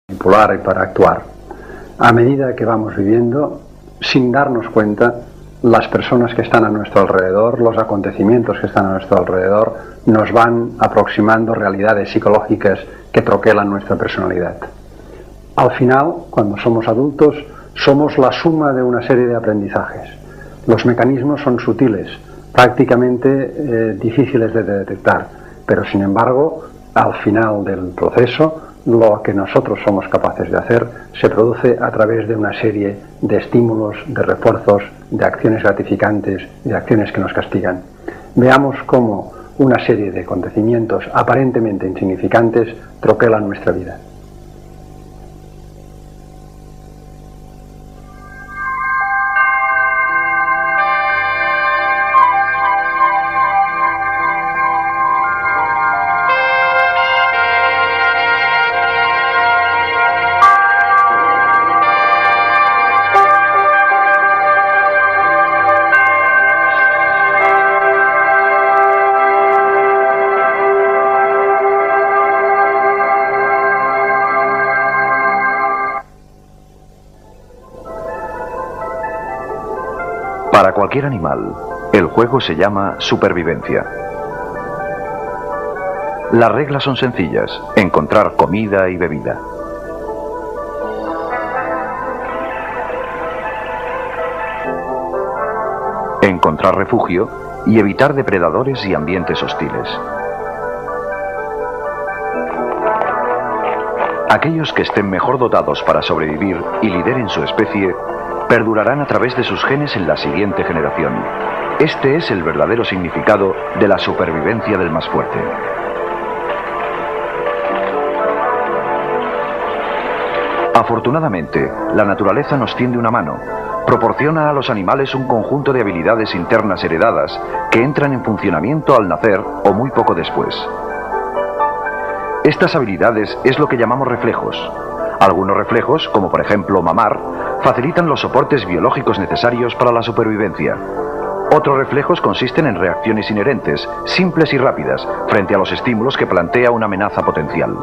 manipular y para actuar. A medida que vamos viviendo, sin darnos cuenta, las personas que están a nuestro alrededor, los acontecimientos que están a nuestro alrededor, nos van aproximando realidades psicológicas que troquelan nuestra personalidad. Al final, cuando somos adultos, somos la suma de una serie de aprendizajes. Los mecanismos son sutiles, prácticamente difíciles de detectar, pero sin embargo, al final del proceso, lo que nosotros somos capaces de hacer se produce a través de una serie de estímulos, de refuerzos, de acciones gratificantes, de acciones que nos castigan. Veamos cómo una serie de acontecimientos aparentemente insignificantes troquelan nuestra vida. Para cualquier animal, el juego se llama supervivencia. Las reglas son sencillas: encontrar comida y bebida. Encontrar refugio y evitar depredadores y ambientes hostiles. Aquellos que estén mejor dotados para sobrevivir y lideren su especie perdurarán a través de sus genes en la siguiente generación. Este es el verdadero significado de la supervivencia del más fuerte. Afortunadamente, la naturaleza nos tiende una mano. Proporciona a los animales un conjunto de habilidades internas heredadas que entran en funcionamiento al nacer o muy poco después. Estas habilidades es lo que llamamos reflejos. Algunos reflejos, como por ejemplo mamar, facilitan los soportes biológicos necesarios para la supervivencia. Otros reflejos consisten en reacciones inherentes, simples y rápidas, frente a los estímulos que plantea una amenaza potencial.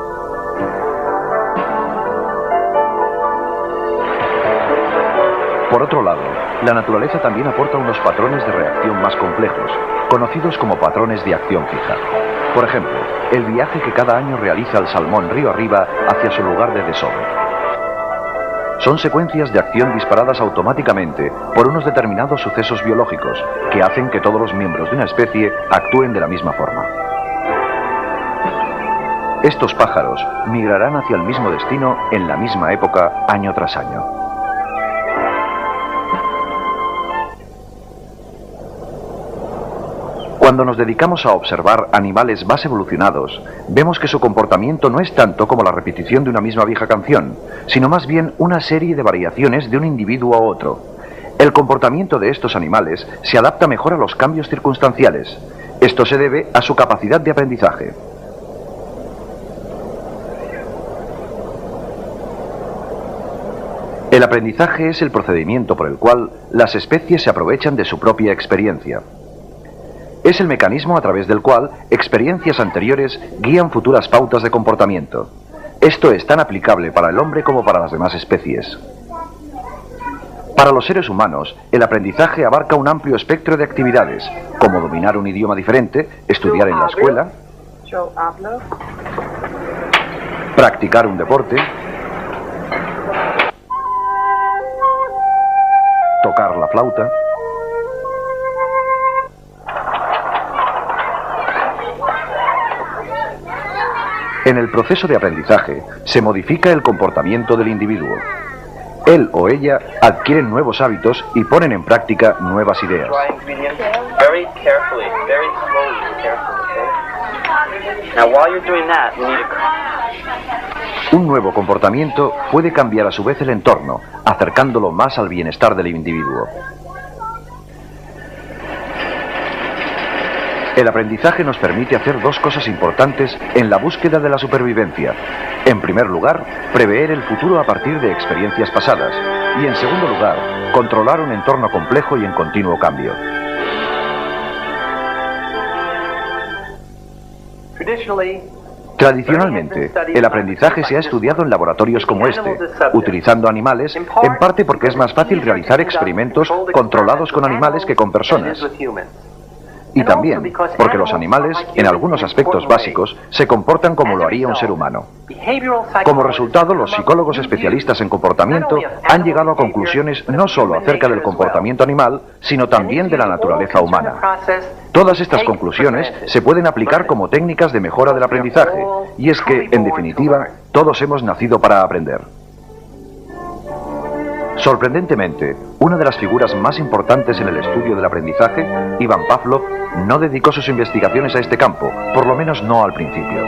Por otro lado, la naturaleza también aporta unos patrones de reacción más complejos, conocidos como patrones de acción fija. Por ejemplo, el viaje que cada año realiza el salmón río arriba hacia su lugar de desove. Son secuencias de acción disparadas automáticamente por unos determinados sucesos biológicos que hacen que todos los miembros de una especie actúen de la misma forma. Estos pájaros migrarán hacia el mismo destino en la misma época año tras año. Cuando nos dedicamos a observar animales más evolucionados, vemos que su comportamiento no es tanto como la repetición de una misma vieja canción, sino más bien una serie de variaciones de un individuo a otro. El comportamiento de estos animales se adapta mejor a los cambios circunstanciales. Esto se debe a su capacidad de aprendizaje. El aprendizaje es el procedimiento por el cual las especies se aprovechan de su propia experiencia. Es el mecanismo a través del cual experiencias anteriores guían futuras pautas de comportamiento. Esto es tan aplicable para el hombre como para las demás especies. Para los seres humanos, el aprendizaje abarca un amplio espectro de actividades, como dominar un idioma diferente, estudiar en la escuela, practicar un deporte, tocar la flauta. En el proceso de aprendizaje se modifica el comportamiento del individuo. Él o ella adquieren nuevos hábitos y ponen en práctica nuevas ideas. Un nuevo comportamiento puede cambiar a su vez el entorno, acercándolo más al bienestar del individuo. El aprendizaje nos permite hacer dos cosas importantes en la búsqueda de la supervivencia. En primer lugar, prever el futuro a partir de experiencias pasadas. Y en segundo lugar, controlar un entorno complejo y en continuo cambio. Tradicionalmente, el aprendizaje se ha estudiado en laboratorios como este, utilizando animales, en parte porque es más fácil realizar experimentos controlados con animales que con personas. Y también porque los animales, en algunos aspectos básicos, se comportan como lo haría un ser humano. Como resultado, los psicólogos especialistas en comportamiento han llegado a conclusiones no solo acerca del comportamiento animal, sino también de la naturaleza humana. Todas estas conclusiones se pueden aplicar como técnicas de mejora del aprendizaje, y es que, en definitiva, todos hemos nacido para aprender. Sorprendentemente, una de las figuras más importantes en el estudio del aprendizaje, Ivan Pavlov, no dedicó sus investigaciones a este campo, por lo menos no al principio.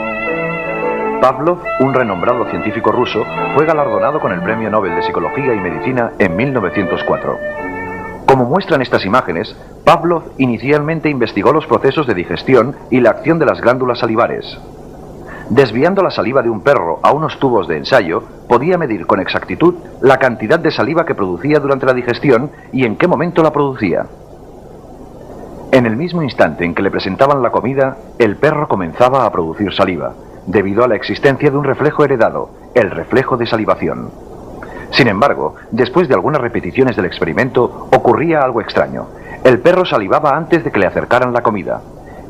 Pavlov, un renombrado científico ruso, fue galardonado con el Premio Nobel de Psicología y Medicina en 1904. Como muestran estas imágenes, Pavlov inicialmente investigó los procesos de digestión y la acción de las glándulas salivares. Desviando la saliva de un perro a unos tubos de ensayo, podía medir con exactitud la cantidad de saliva que producía durante la digestión y en qué momento la producía. En el mismo instante en que le presentaban la comida, el perro comenzaba a producir saliva, debido a la existencia de un reflejo heredado, el reflejo de salivación. Sin embargo, después de algunas repeticiones del experimento, ocurría algo extraño. El perro salivaba antes de que le acercaran la comida.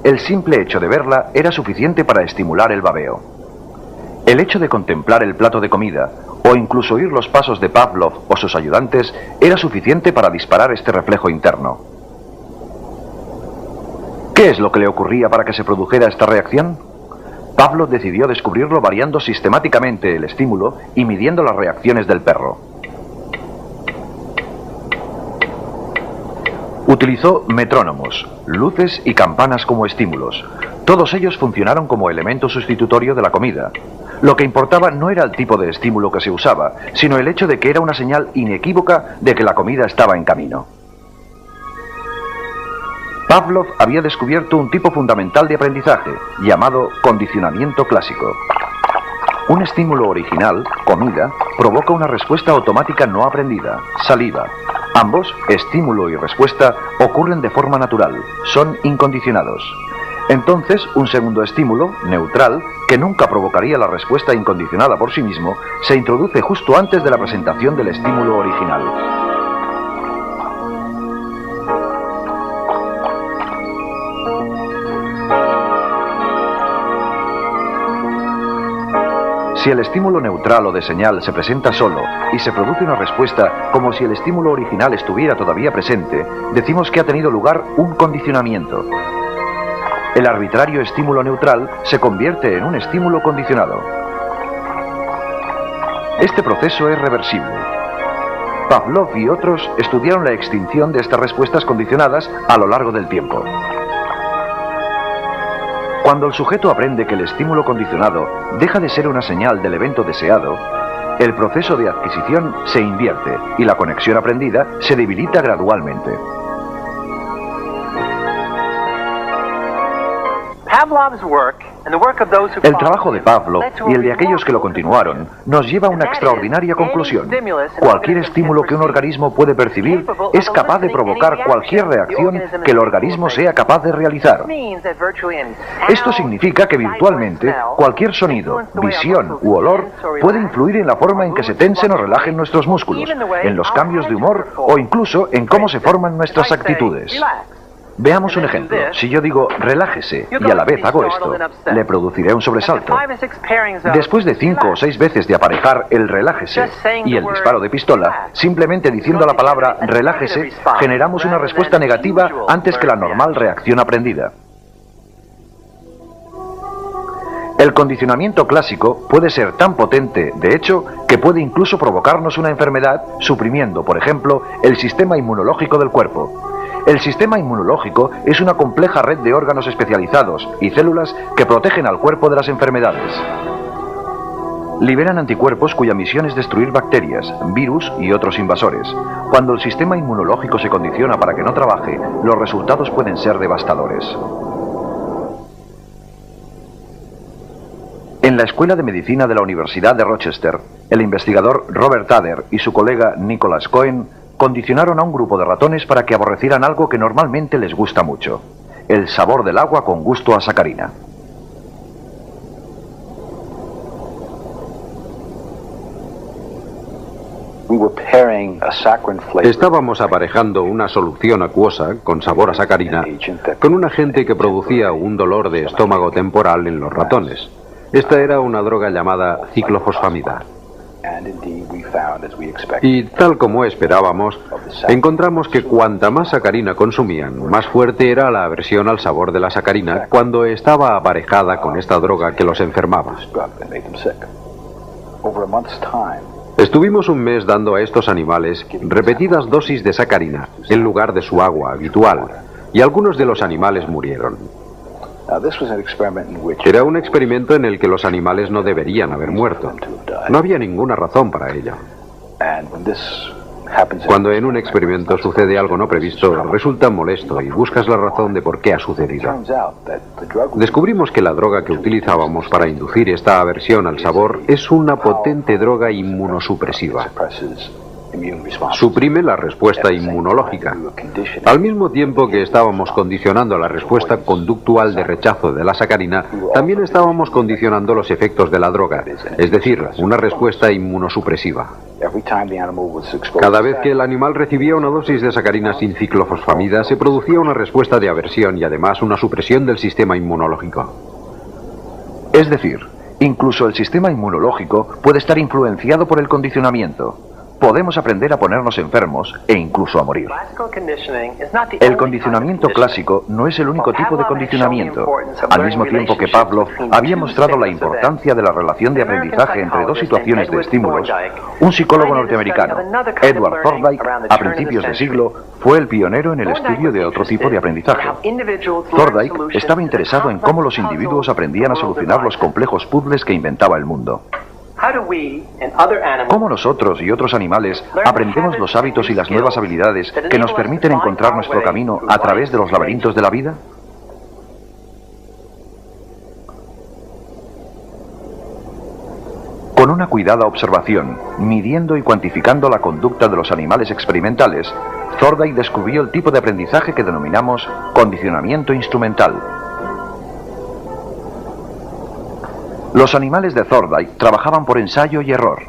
El simple hecho de verla era suficiente para estimular el babeo. El hecho de contemplar el plato de comida, o incluso oír los pasos de Pavlov o sus ayudantes, era suficiente para disparar este reflejo interno. ¿Qué es lo que le ocurría para que se produjera esta reacción? Pavlov decidió descubrirlo variando sistemáticamente el estímulo y midiendo las reacciones del perro. Utilizó metrónomos, luces y campanas como estímulos. Todos ellos funcionaron como elemento sustitutorio de la comida. Lo que importaba no era el tipo de estímulo que se usaba, sino el hecho de que era una señal inequívoca de que la comida estaba en camino. Pavlov había descubierto un tipo fundamental de aprendizaje, llamado condicionamiento clásico. Un estímulo original, comida, provoca una respuesta automática no aprendida, saliva. Ambos, estímulo y respuesta, ocurren de forma natural, son incondicionados. Entonces, un segundo estímulo, neutral, que nunca provocaría la respuesta incondicionada por sí mismo, se introduce justo antes de la presentación del estímulo original. Si el estímulo neutral o de señal se presenta solo y se produce una respuesta como si el estímulo original estuviera todavía presente, decimos que ha tenido lugar un condicionamiento. El arbitrario estímulo neutral se convierte en un estímulo condicionado. Este proceso es reversible. Pavlov y otros estudiaron la extinción de estas respuestas condicionadas a lo largo del tiempo. Cuando el sujeto aprende que el estímulo condicionado deja de ser una señal del evento deseado, el proceso de adquisición se invierte y la conexión aprendida se debilita gradualmente. El trabajo de Pavlov y el de aquellos que lo continuaron nos lleva a una extraordinaria conclusión. Cualquier estímulo que un organismo puede percibir es capaz de provocar cualquier reacción que el organismo sea capaz de realizar. Esto significa que virtualmente cualquier sonido, visión u olor puede influir en la forma en que se tensen o relajen nuestros músculos, en los cambios de humor o incluso en cómo se forman nuestras actitudes. Veamos un ejemplo. Si yo digo relájese y a la vez hago esto, le produciré un sobresalto. Después de 5 o 6 veces de aparejar el relájese y el disparo de pistola, simplemente diciendo la palabra relájese, generamos una respuesta negativa antes que la normal reacción aprendida. El condicionamiento clásico puede ser tan potente, de hecho, que puede incluso provocarnos una enfermedad, suprimiendo, por ejemplo, el sistema inmunológico del cuerpo. El sistema inmunológico es una compleja red de órganos especializados y células que protegen al cuerpo de las enfermedades. Liberan anticuerpos cuya misión es destruir bacterias, virus y otros invasores. Cuando el sistema inmunológico se condiciona para que no trabaje, los resultados pueden ser devastadores. En la Escuela de Medicina de la Universidad de Rochester, el investigador Robert Thader y su colega Nicholas Cohen condicionaron a un grupo de ratones para que aborrecieran algo que normalmente les gusta mucho: el sabor del agua con gusto a sacarina. Estábamos aparejando una solución acuosa con sabor a sacarina con un agente que producía un dolor de estómago temporal en los ratones. Esta era una droga llamada ciclofosfamida. Y tal como esperábamos, encontramos que cuanta más sacarina consumían, más fuerte era la aversión al sabor de la sacarina cuando estaba aparejada con esta droga que los enfermaba. Estuvimos un mes dando a estos animales repetidas dosis de sacarina en lugar de su agua habitual, y algunos de los animales murieron. Era un experimento en el que los animales no deberían haber muerto. No había ninguna razón para ello. Cuando en un experimento sucede algo no previsto, resulta molesto y buscas la razón de por qué ha sucedido. Descubrimos que la droga que utilizábamos para inducir esta aversión al sabor es una potente droga inmunosupresiva. Suprime la respuesta inmunológica. Al mismo tiempo que estábamos condicionando la respuesta conductual de rechazo de la sacarina, también estábamos condicionando los efectos de la droga, es decir, una respuesta inmunosupresiva. Cada vez que el animal recibía una dosis de sacarina sin ciclofosfamida, se producía una respuesta de aversión y además una supresión del sistema inmunológico. Es decir, incluso el sistema inmunológico puede estar influenciado por el condicionamiento. Podemos aprender a ponernos enfermos e incluso a morir. El condicionamiento clásico no es el único tipo de condicionamiento. Al mismo tiempo que Pavlov había mostrado la importancia de la relación de aprendizaje entre dos situaciones de estímulos, un psicólogo norteamericano, Edward Thorndike, a principios de siglo, fue el pionero en el estudio de otro tipo de aprendizaje. Thorndike estaba interesado en cómo los individuos aprendían a solucionar los complejos puzzles que inventaba el mundo. ¿Cómo nosotros y otros animales aprendemos los hábitos y las nuevas habilidades que nos permiten encontrar nuestro camino a través de los laberintos de la vida? Con una cuidada observación, midiendo y cuantificando la conducta de los animales experimentales, Thorndike descubrió el tipo de aprendizaje que denominamos condicionamiento instrumental. Los animales de Thorndike trabajaban por ensayo y error.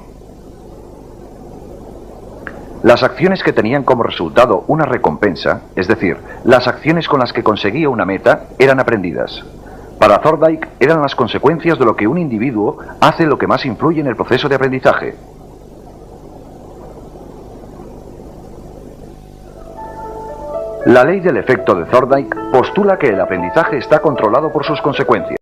Las acciones que tenían como resultado una recompensa, es decir, las acciones con las que conseguía una meta, eran aprendidas. Para Thorndike eran las consecuencias de lo que un individuo hace lo que más influye en el proceso de aprendizaje. La ley del efecto de Thorndike postula que el aprendizaje está controlado por sus consecuencias.